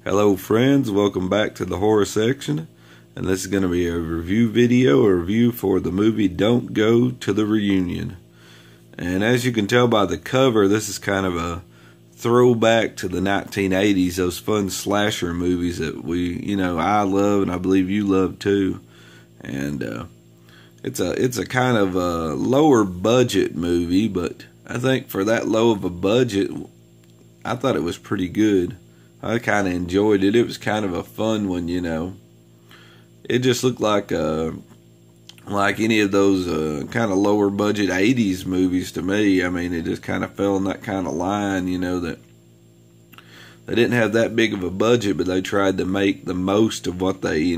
Hello friends, welcome back to the horror section, and this is going to be a review video, a review for the movie Don't Go to the Reunion. And as you can tell by the cover, this is kind of a throwback to the 1980s, those fun slasher movies that I love and I believe you love too. And it's a kind of a lower budget movie, but I think for that low of a budget, I thought it was pretty good. I kind of enjoyed it. It was kind of a fun one, It just looked like any of those kind of lower budget 80s movies to me. I mean, it just kind of fell in that kind of line, that they didn't have that big of a budget, but they tried to make the most of what they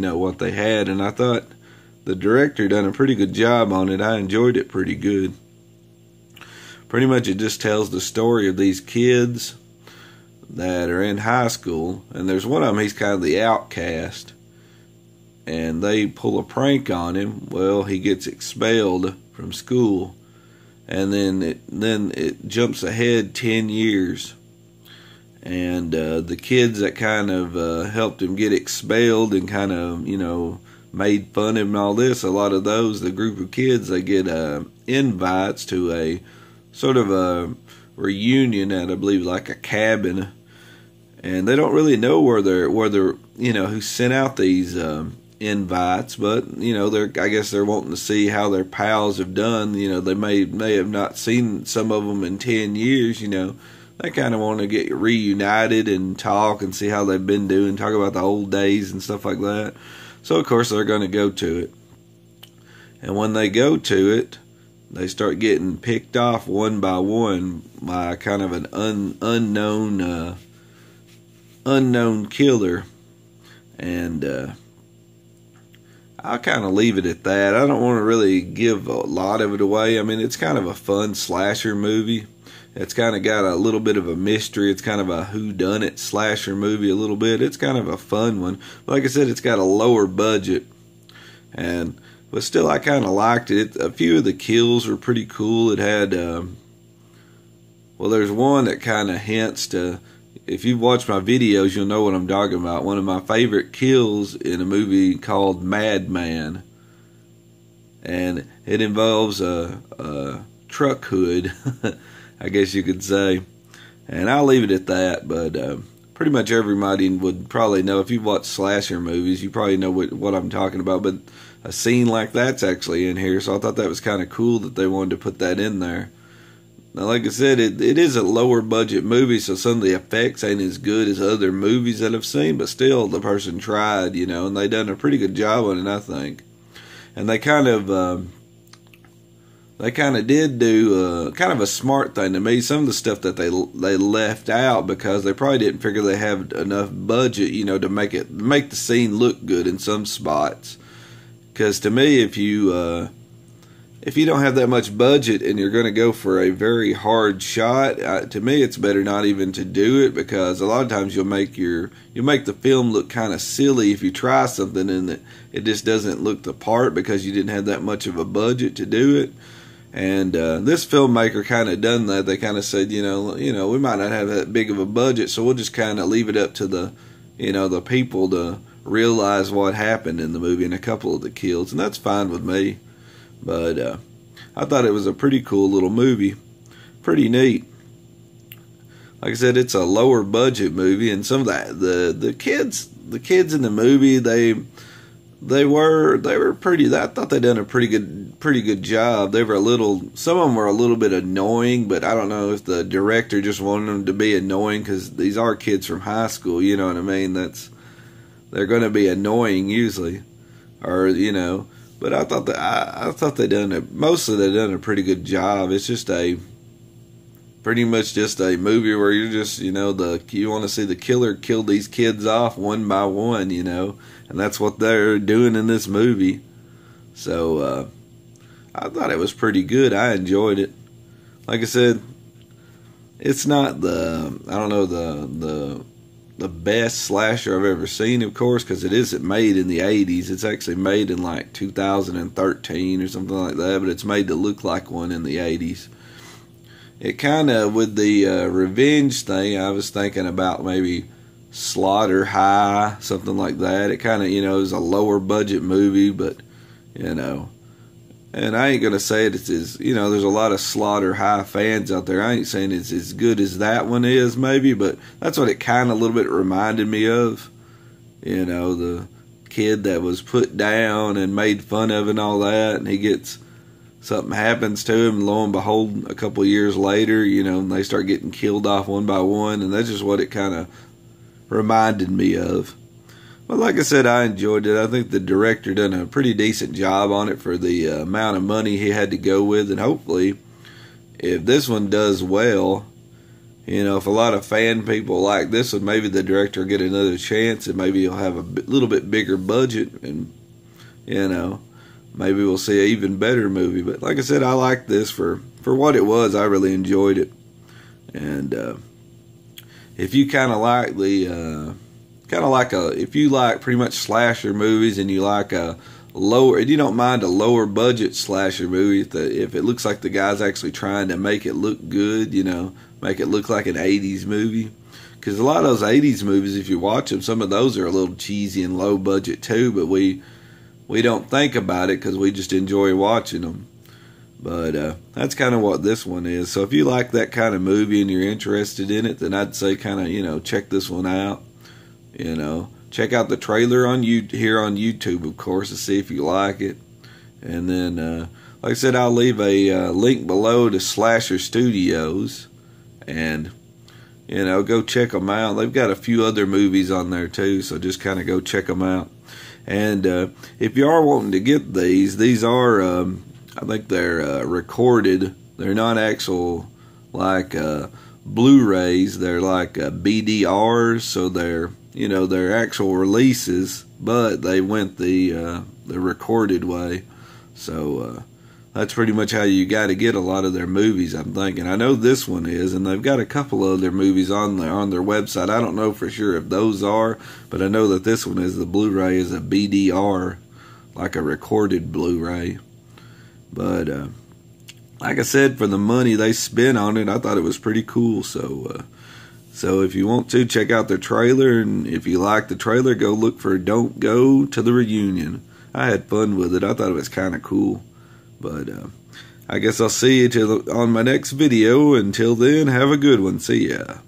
had. And I thought the director done a pretty good job on it. I enjoyed it pretty good. Pretty much it just tells the story of these kids that are in high school, and there's one of them, he's kind of the outcast, and they pull a prank on him. Well, he gets expelled from school, and then it jumps ahead 10 years, and the kids that kind of helped him get expelled and kind of made fun of him and all this, a lot of those, the group of kids, they get invites to a sort of a reunion at, I believe, like a cabin, and they don't really know where they're who sent out these invites, but I guess they're wanting to see how their pals have done. They may have not seen some of them in 10 years. They kind of want to get reunited and talk and see how they've been doing, talk about the old days and stuff like that. So of course they're going to go to it, and when they go to it, they start getting picked off one by one by kind of an unknown killer. And I'll kind of leave it at that. I don't want to really give a lot of it away. I mean, it's kind of a fun slasher movie. It's kind of got a little bit of a mystery. It's kind of a whodunit slasher movie a little bit. It's kind of a fun one. But like I said, it's got a lower budget. But still, I kind of liked it. A few of the kills were pretty cool. It had, there's one that kind of hints to, if you've watched my videos, you'll know what I'm talking about. One of my favorite kills in a movie called Madman. And it involves a truck hood, I guess you could say. And I'll leave it at that, but pretty much everybody would probably know. If you've watched slasher movies, you probably know what I'm talking about. But a scene like that's actually in here, so I thought that was kind of cool that they wanted to put that in there. Now, like I said, it is a lower budget movie, so some of the effects ain't as good as other movies that I've seen, but still, the person tried, and they done a pretty good job on it, I think. And they kind of did do kind of a smart thing to me. Some of the stuff that they left out because they probably didn't figure they had enough budget, to make the scene look good in some spots. Because to me, if you don't have that much budget and you're going to go for a very hard shot, to me it's better not even to do it, because a lot of times you'll make the film look kind of silly if you try something and it just doesn't look the part because you didn't have that much of a budget to do it. And this filmmaker kind of done that. They kind of said, we might not have that big of a budget, so we'll just kind of leave it up to the people to realize what happened in the movie and a couple of the kills, and that's fine with me. But I thought it was a pretty cool little movie, pretty neat. Like I said, it's a lower budget movie, and some of the kids in the movie, they were pretty. I thought they done a pretty good job. Some of them were a little bit annoying, but I don't know if the director just wanted them to be annoying, because these are kids from high school. You know what I mean? They're going to be annoying usually, or But I thought they done a pretty good job. It's just pretty much just a movie where you're just you want to see the killer kill these kids off one by one, and that's what they're doing in this movie. So I thought it was pretty good. I enjoyed it. Like I said, it's not the best slasher I've ever seen, of course, because it isn't made in the 80s. It's actually made in like 2013 or something like that, but it's made to look like one in the 80s. It kind of, with the revenge thing, I was thinking about maybe Slaughter High, something like that. It kind of, is a lower budget movie, but, and I ain't going to say it's as, there's a lot of Slaughter High fans out there. I ain't saying it's as good as that one is, maybe, but that's what it kind of a little bit reminded me of. The kid that was put down and made fun of and all that, and something happens to him, lo and behold, a couple of years later, and they start getting killed off one by one, and that's just what it kind of reminded me of. But like I said, I enjoyed it. I think the director done a pretty decent job on it for the amount of money he had to go with, and hopefully, if this one does well, if a lot of fan people like this one, maybe the director will get another chance, and maybe he'll have a little bit bigger budget, and maybe we'll see an even better movie. But like I said, I like this for what it was. I really enjoyed it, and if you kind of like if you like pretty much slasher movies, and you like you don't mind a lower budget slasher movie, if it looks like the guy's actually trying to make it look good, make it look like an 80s movie. Because a lot of those 80s movies, if you watch them, some of those are a little cheesy and low budget too, but we don't think about it because we just enjoy watching them. But that's kind of what this one is. So if you like that kind of movie and you're interested in it, then I'd say kind of, check this one out. Check out the trailer here on YouTube, of course, to see if you like it. And then, like I said, I'll leave a link below to Slasher Studios. And, go check them out. They've got a few other movies on there too, so just kind of go check them out. And if you are wanting to get these are, I think they're recorded. They're not actual, like, Blu-rays. They're like BDRs, so they're actual releases, but they went the recorded way. So that's pretty much how you got to get a lot of their movies, I'm thinking. I know this one is, and they've got a couple of other movies on their website. I don't know for sure if those are, but I know that this one is, the Blu-ray is a BDR, like a recorded Blu-ray. But like I said, for the money they spent on it, I thought it was pretty cool. So if you want to, check out the trailer, and if you like the trailer, go look for Don't Go to the Reunion. I had fun with it. I thought it was kind of cool. But I guess I'll see you on my next video. Until then, have a good one. See ya.